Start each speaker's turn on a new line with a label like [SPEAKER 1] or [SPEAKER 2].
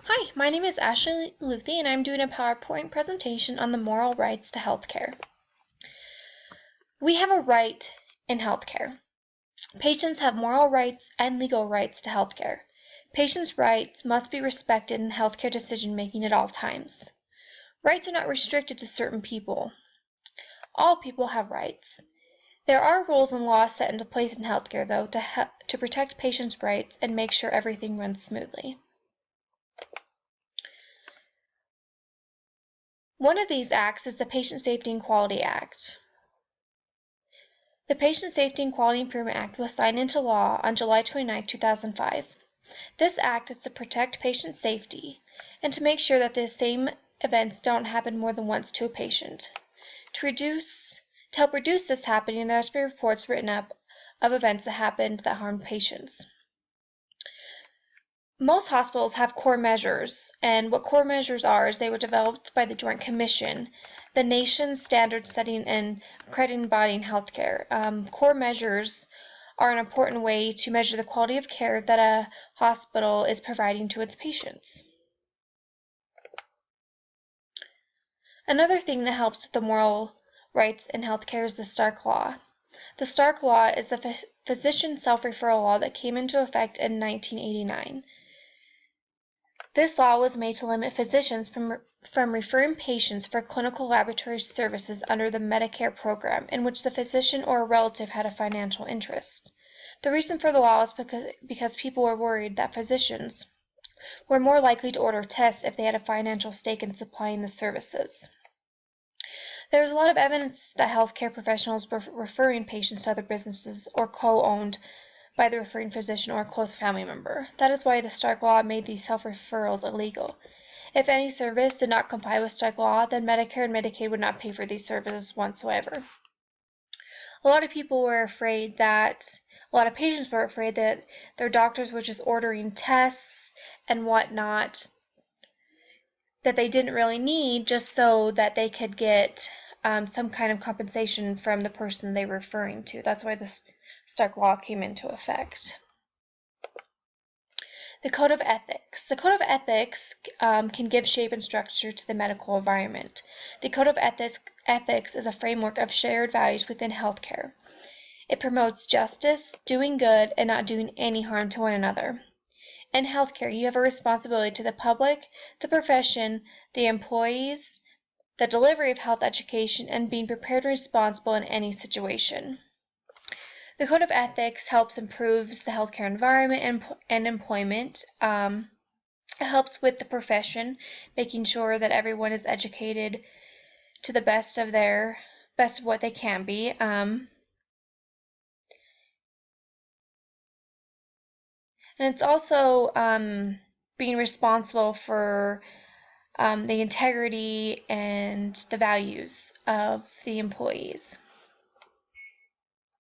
[SPEAKER 1] Hi, my name is Ashley Luthi, and I'm doing a PowerPoint presentation on the moral rights to healthcare. We have a right in healthcare. Patients have moral rights and legal rights to healthcare. Patients' rights must be respected in healthcare decision-making at all times. Rights are not restricted to certain people. All people have rights. There are rules and laws set into place in healthcare, though, to protect patients' rights and make sure everything runs smoothly. One of these acts is the Patient Safety and Quality Act. The Patient Safety and Quality Improvement Act was signed into law on July 29, 2005. This act is to protect patient safety and to make sure that the same events don't happen more than once to a patient. To help reduce this happening, there has to be reports written up of events that happened that harmed patients. Most hospitals have core measures, and what core measures are is they were developed by the Joint Commission, the nation's standard-setting and accrediting body in healthcare. Core measures are an important way to measure the quality of care that a hospital is providing to its patients. Another thing that helps with the moral rights in healthcare is the Stark Law. The Stark Law is the physician self-referral law that came into effect in 1989. This law was made to limit physicians from referring patients for clinical laboratory services under the Medicare program in which the physician or a relative had a financial interest. The reason for the law is because people were worried that physicians were more likely to order tests if they had a financial stake in supplying the services. There is a lot of evidence that healthcare professionals were referring patients to other businesses or co-owned by the referring physician or a close family member. That is why the Stark Law made these self-referrals illegal. If any service did not comply with Stark Law, then Medicare and Medicaid would not pay for these services whatsoever. A lot of patients were afraid that their doctors were just ordering tests and whatnot that they didn't really need just so that they could get some kind of compensation from the person they were referring to. That's why this Stark Law came into effect. The Code of Ethics. The Code of Ethics can give shape and structure to the medical environment. The Code of Ethics is a framework of shared values within healthcare. It promotes justice, doing good, and not doing any harm to one another. In healthcare, you have a responsibility to the public, the profession, the employees, the delivery of health education, and being prepared and responsible in any situation. The Code of Ethics helps improve the healthcare environment and employment. It helps with the profession, making sure that everyone is educated to the best of what they can be. And it's also being responsible for the integrity and the values of the employees.